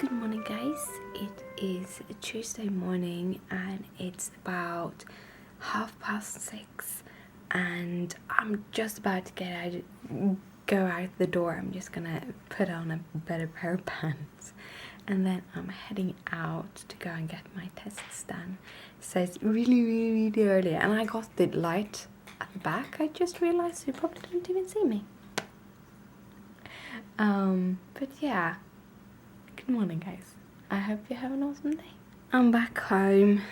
Good morning, guys. It is a Tuesday morning and it's about 6:30 and I'm just about to go out the door. I'm just gonna put on a better pair of pants and then I'm heading out to go and get my tests done. So it's really early and I got the light at the back. I just realized you probably don't even see me. But yeah. Good morning, guys. I hope you have an awesome day. I'm back home.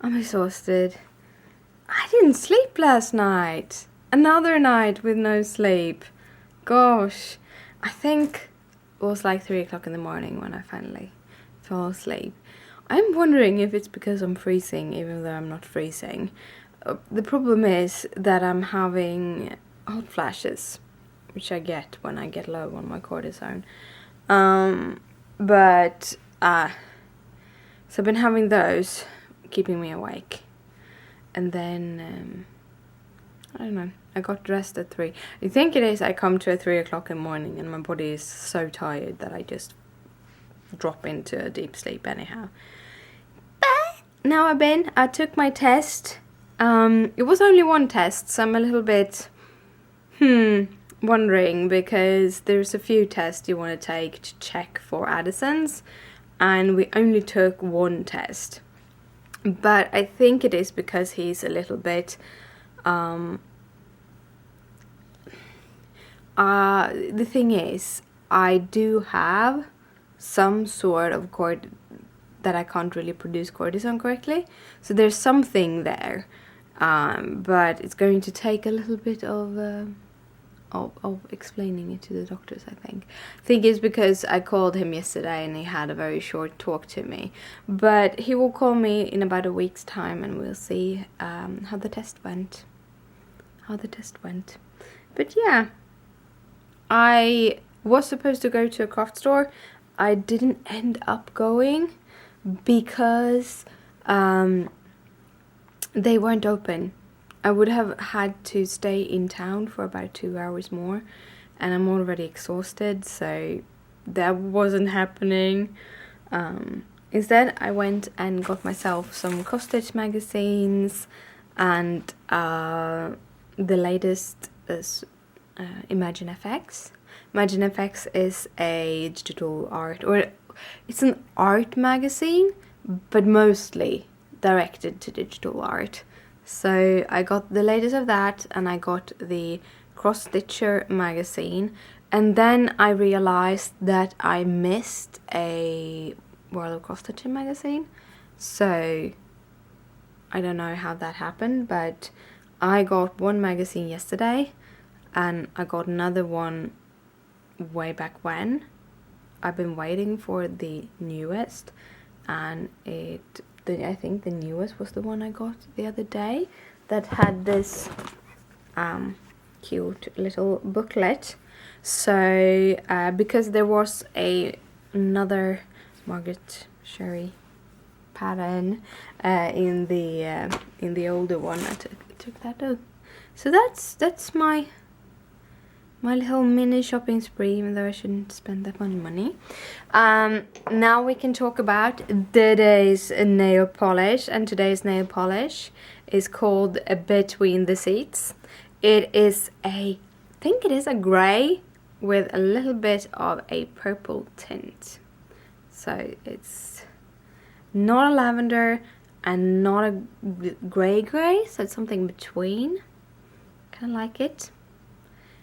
I'm exhausted. I didn't sleep last night. Another night with no sleep. Gosh. I think it was like 3 o'clock in the morning when I finally fell asleep. I'm wondering if it's because I'm freezing, even though I'm not freezing. The problem is that I'm having hot flashes, which I get when I get low on my cortisone. So I've been having those, keeping me awake. And then, I don't know, I got dressed at 3. I think it is I come to at 3 o'clock in the morning and my body is so tired that I just drop into a deep sleep anyhow. But now I took my test. It was only one test, so I'm a little bit, wondering, because there's a few tests you want to take to check for Addison's and we only took one test, but I think it is because he's a little bit the thing is I do have some sort of that I can't really produce cortisone correctly, so there's something there, but it's going to take a little bit of explaining it to the doctors, I think. I think it's because I called him yesterday and he had a very short talk to me. But he will call me in about a week's time and we'll see how the test went. But yeah, I was supposed to go to a craft store. I didn't end up going because they weren't open. I would have had to stay in town for about 2 hours more and I'm already exhausted, so that wasn't happening. Instead, I went and got myself some cross-stitch magazines and the latest is Imagine FX. Imagine FX is a digital art, or it's an art magazine, but mostly directed to digital art. So I got the latest of that and I got the Cross Stitcher magazine, and then I realized that I missed a World of Cross Stitching magazine. So I don't know how that happened, but I got one magazine yesterday and I got another one way back when. I've been waiting for the newest, and I think the newest was the one I got the other day that had this cute little booklet. So because there was another Margaret Sherry pattern in the older one, I took that out. So that's my little mini shopping spree, even though I shouldn't spend that much money. Now we can talk about today's nail polish, and today's nail polish is called Between the Seats. It is I think it is a grey with a little bit of a purple tint. So it's not a lavender and not a grey, so it's something between. Kind of like it.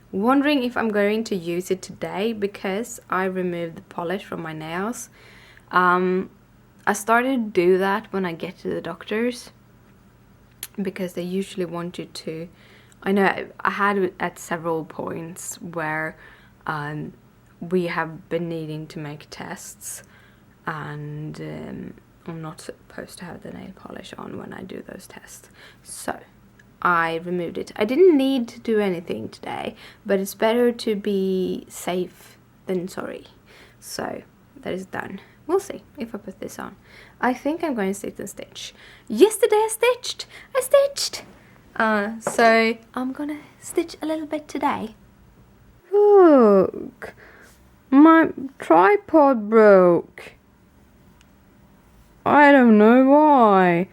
Wondering if I'm going to use it today because I removed the polish from my nails. I started to do that when I get to the doctor's because they usually want you to. I know I had at several points where we have been needing to make tests, and I'm not supposed to have the nail polish on when I do those tests. So I removed it. I didn't need to do anything today, but it's better to be safe than sorry. So that is done. We'll see if I put this on. I think I'm going to sit and stitch. Yesterday I stitched. So I'm gonna stitch a little bit today. Look, My tripod broke. I don't know why.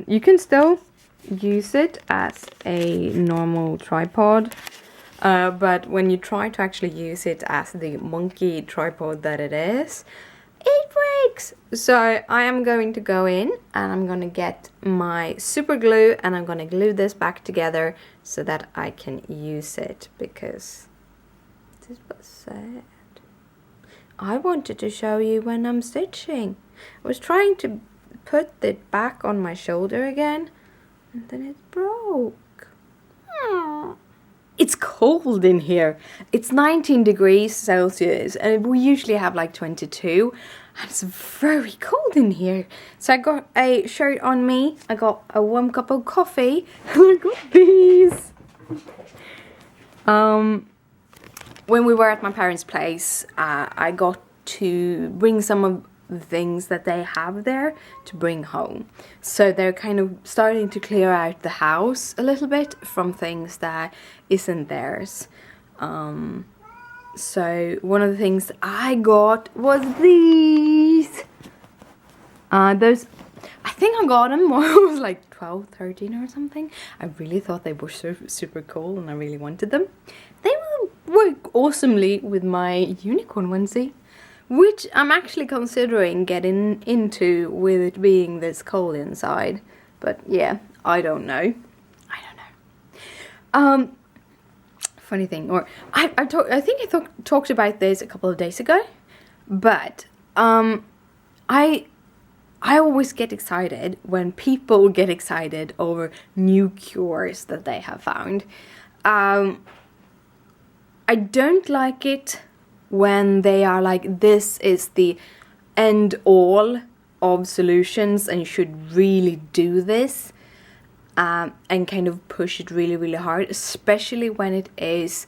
You can still use it as a normal tripod, but when you try to actually use it as the monkey tripod that it is, it breaks. So I am going to go in and I'm gonna get my super glue and I'm gonna glue this back together so that I can use it, because this was sad. I wanted to show you when I'm stitching. I was trying to put it back on my shoulder again, and then it broke. It's cold in here. It's 19 degrees Celsius, and we usually have like 22, and it's very cold in here. So I got a shirt on me, I got a warm cup of coffee, and I got these. When we were at my parents' place, I got to bring some of the things that they have there to bring home. So they're kind of starting to clear out the house a little bit from things that isn't theirs. So one of the things I got was these. Those, I think I got them when I was like 12, 13 or something. I really thought they were super cool and I really wanted them. They will work awesomely with my unicorn onesie, which I'm actually considering getting into with it being this cold inside. But yeah, I don't know. Funny thing, or I think I talked about this a couple of days ago, but I always get excited when people get excited over new cures that they have found. I don't like it when they are like, this is the end all of solutions and you should really do this, and kind of push it really, really hard, especially when it is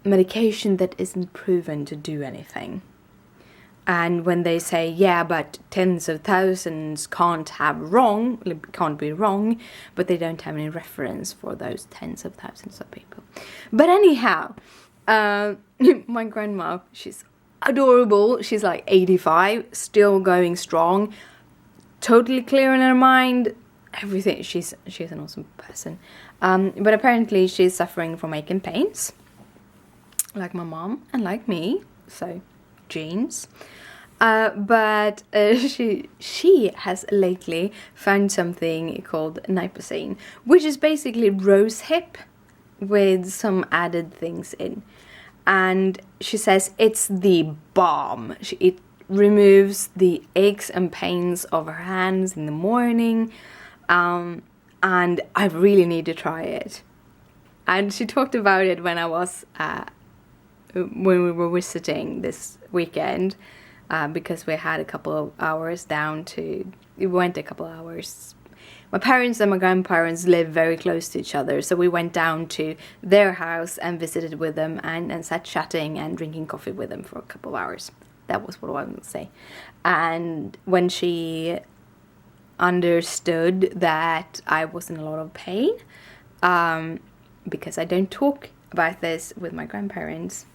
medication that isn't proven to do anything. And when they say, yeah, but tens of thousands can't be wrong, but they don't have any reference for those tens of thousands of people. But anyhow, my grandma, she's adorable. She's like 85, still going strong, totally clear in her mind, everything. She's an awesome person. But apparently she's suffering from aching pains, like my mom and like me, so genes. But she has lately found something called nipocine, which is basically rose hip with some added things in. And she says it's the bomb. It removes the aches and pains of her hands in the morning, and I really need to try it. And she talked about it when I was when we were visiting this weekend, because we had a couple of hours we went a couple of hours. My parents and my grandparents live very close to each other, so we went down to their house and visited with them and sat chatting and drinking coffee with them for a couple of hours. That was what I wanted to say. And when she understood that I was in a lot of pain, because I don't talk about this with my grandparents,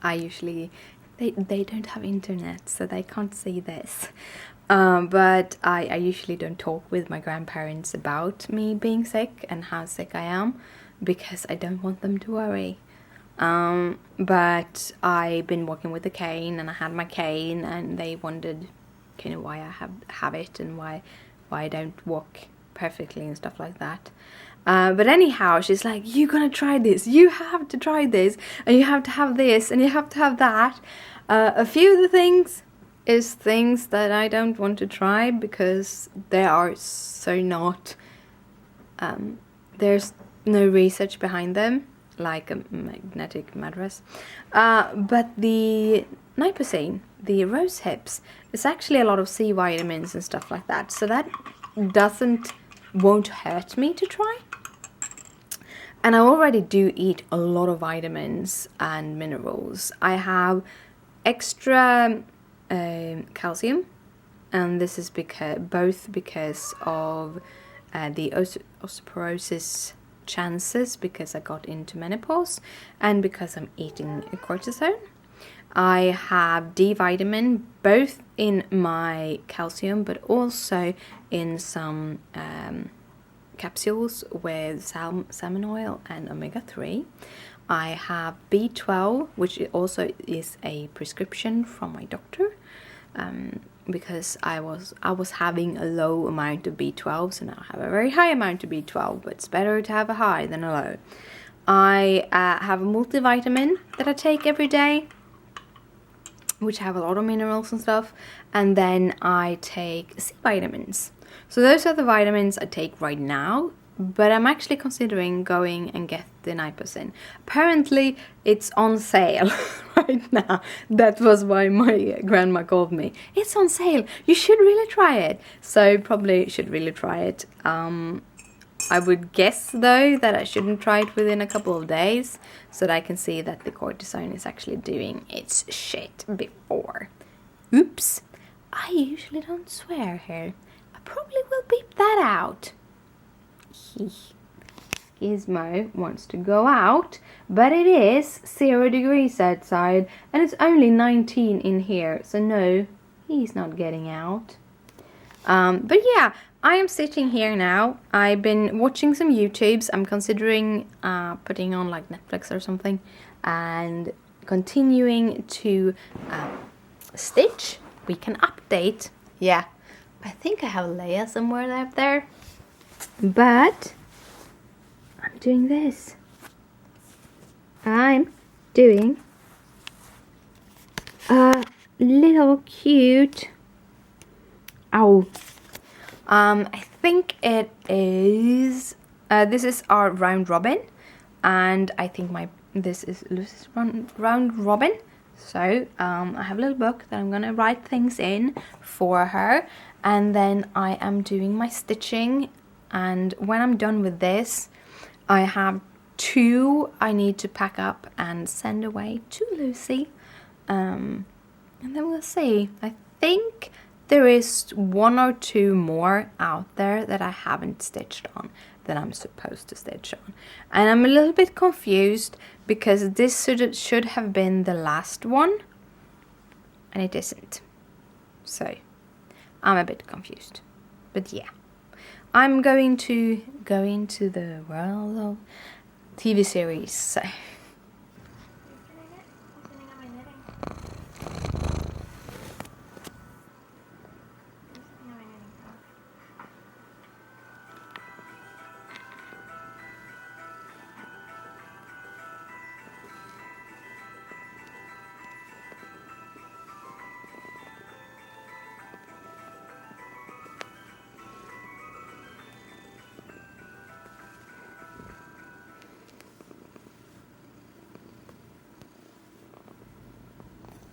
I usually, they don't have internet, so they can't see this. But I usually don't talk with my grandparents about me being sick and how sick I am, because I don't want them to worry. But I've been walking with the cane, and I had my cane, and they wondered kind of why I have it and why I don't walk perfectly and stuff like that. But anyhow, she's like, you're gonna try this, you have to try this, and you have to have this, and you have to have that. A few of the things is things that I don't want to try because they are so not, there's no research behind them, like a magnetic mattress. But the nipocine, the rose hips, is actually a lot of C vitamins and stuff like that, so that won't hurt me to try. And I already do eat a lot of vitamins and minerals. I have extra calcium, and this is because of the osteoporosis chances because I got into menopause and because I'm eating cortisone. I have D vitamin both in my calcium but also in some capsules with salmon oil and omega-3. I have B12, which also is a prescription from my doctor, because I was having a low amount of B12, so now I have a very high amount of B12, but it's better to have a high than a low. I have a multivitamin that I take every day, which have a lot of minerals and stuff, and then I take C vitamins. So those are the vitamins I take right now, but I'm actually considering going and get the Niacin. Apparently it's on sale right now. That was why my grandma called me. It's on sale, you should really try it. So probably should really try it. I would guess though that I shouldn't try it within a couple of days, so that I can see that the cortisone is actually doing its shit before. Oops, I usually don't swear here. I probably will beep that out. Gizmo wants to go out, but it is 0 degrees outside and it's only 19 in here, so no, he's not getting out. But yeah, I am sitting here now. I've been watching some YouTubes. I'm considering putting on like Netflix or something and continuing to stitch. We can update. Yeah, I think I have Leia somewhere out there, but I'm doing this. I'm doing a little cute, I think it is, this is our round robin, and I think this is Lucy's round robin. So I have a little book that I'm gonna write things in for her, and then I am doing my stitching, and when I'm done with this, I have 2 I need to pack up and send away to Lucy, and then we'll see. I think there is 1 or 2 more out there that I haven't stitched on that I'm supposed to stitch on, and I'm a little bit confused because this should have been the last one and it isn't, so I'm a bit confused. But yeah, I'm going to go into the world of TV series, so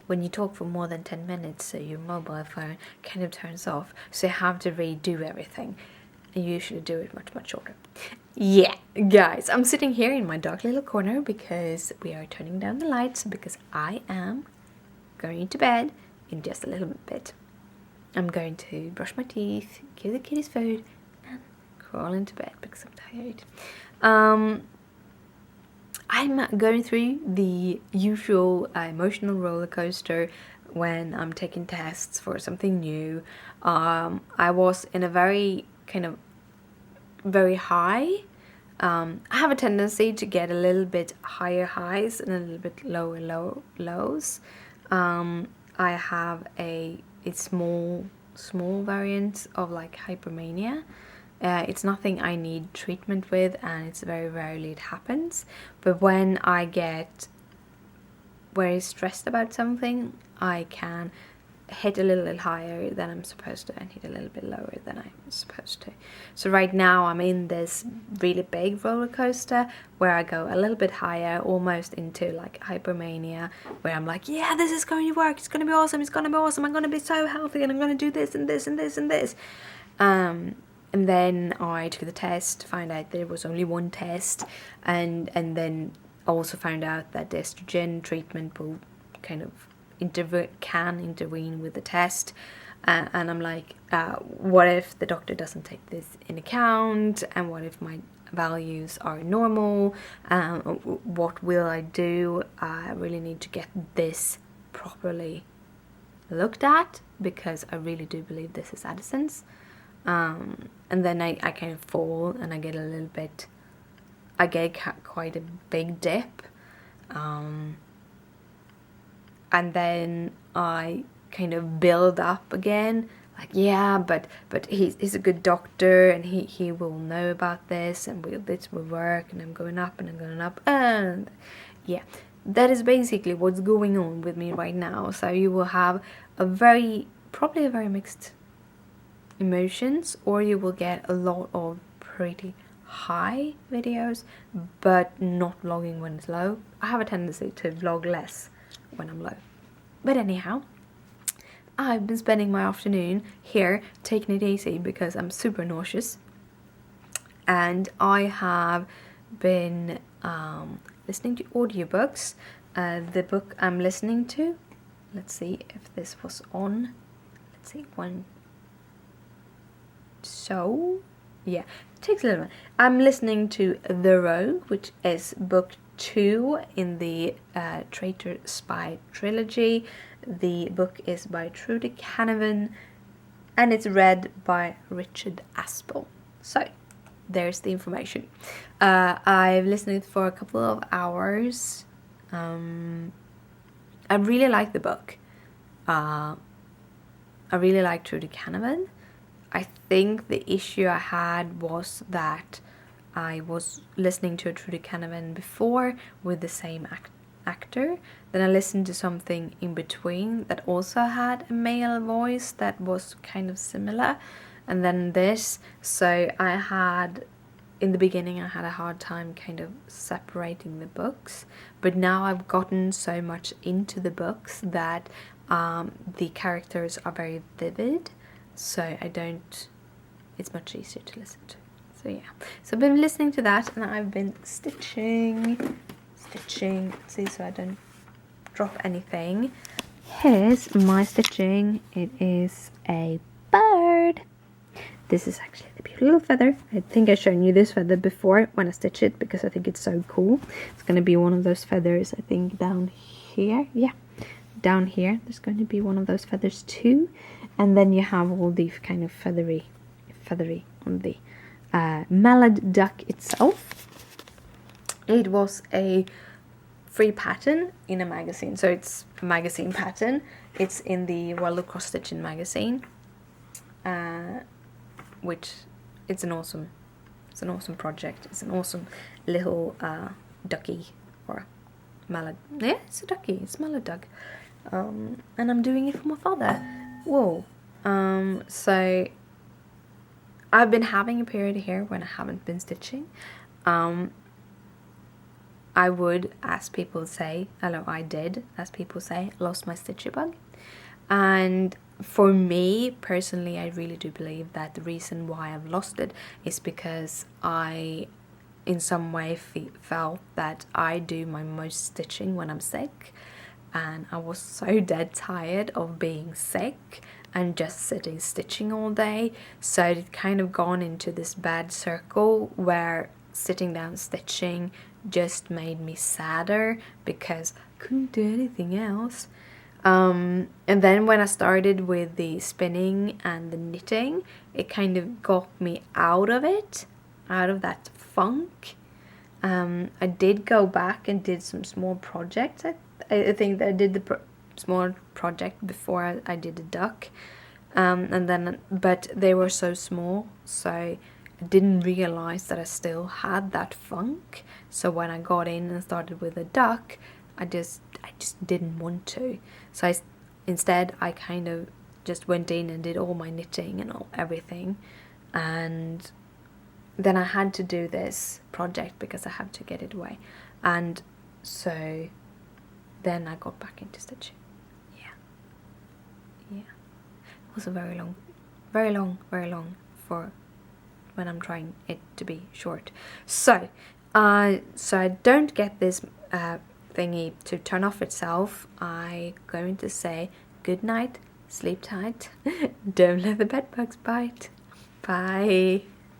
when you talk for more than 10 minutes, so your mobile phone kind of turns off, so you have to redo everything. You usually do it much shorter. Yeah, guys, I'm sitting here in my dark little corner because we are turning down the lights because I am going to bed in just a little bit. I'm going to brush my teeth, give the kitties food, and crawl into bed because I'm tired. I'm going through the usual emotional roller coaster when I'm taking tests for something new. I was in a very high. I have a tendency to get a little bit higher highs and a little bit lower lows. I have a small variant of like hypermania. It's nothing I need treatment with, and it's very rarely it happens. But when I get very stressed about something, I can hit a little bit higher than I'm supposed to and hit a little bit lower than I'm supposed to. So right now I'm in this really big roller coaster where I go a little bit higher, almost into like hypermania, where I'm like, yeah, this is going to work, it's going to be awesome, I'm going to be so healthy, and I'm going to do this and this and this and this. And then I took the test, found out there was only 1 test, and then also found out that the estrogen treatment will kind of can intervene with the test. And I'm like, what if the doctor doesn't take this in account, and what if my values are normal, what will I do. I really need to get this properly looked at, because I really do believe this is Addison's. And then I kind of fall, and I get a little bit, I get quite a big dip, and then I kind of build up again, like, yeah, but he's a good doctor, and he will know about this, and this will work, and I'm going up, and I'm going up, and yeah, that is basically what's going on with me right now. So you will have probably a very mixed emotions, or you will get a lot of pretty high videos, but not vlogging when it's low. I have a tendency to vlog less when I'm low. But anyhow, I've been spending my afternoon here taking it easy because I'm super nauseous, and I have been listening to audiobooks. The book I'm listening to, let's see if this was on, let's see, one, so yeah, it takes a little bit. I'm listening to The Rogue, which is book 2 in the Traitor Spy trilogy. The book is by Trudy Canavan, and it's read by Richard Aspel. So there's the information. I've listened for a couple of hours. I really like the book. I really like Trudy Canavan. I think the issue I had was that I was listening to a Trudy Canavan before with the same actor. Then I listened to something in between that also had a male voice that was kind of similar. And then this. So I had, in the beginning, I had a hard time kind of separating the books. But now I've gotten so much into the books that the characters are very vivid. So it's much easier to listen to. So yeah, so I've been listening to that, and I've been stitching, see, so I don't drop anything. Here's my stitching. It is a bird. This is actually the beautiful feather. I think I've shown you this feather before when I stitch it, because I think it's so cool. It's going to be one of those feathers, I think, down here. Yeah, down here there's going to be one of those feathers too. And then you have all these kind of feathery on the mallard duck itself. It was a free pattern in a magazine, so it's a magazine pattern. It's in the World of Cross Stitching magazine, which it's an awesome project. It's an awesome little ducky, or mallard. Yeah, it's a ducky. It's a mallard duck, and I'm doing it for my father. Whoa. So I've been having a period here when I haven't been stitching. I would, as people say, I did, as people say, lost my stitchy bug. And for me personally, I really do believe that the reason why I've lost it is because I in some way felt that I do my most stitching when I'm sick, and I was so dead tired of being sick and just sitting stitching all day. So it kind of gone into this bad circle where sitting down stitching just made me sadder because I couldn't do anything else. And then when I started with the spinning and the knitting, it kind of got me out of it, out of that funk. I did go back and did some small projects. I think that I did the small project before I did the duck, but they were so small, so I didn't realize that I still had that funk. So when I got in and started with the duck, I just didn't want to. So instead I kind of just went in and did all my knitting and everything, and then I had to do this project because I had to get it away, and so then I got back into stitching. Yeah, it was a very long for when I'm trying it to be short. So I don't get this thingy to turn off itself. I'm going to say good night, sleep tight, don't let the bed bugs bite. Bye.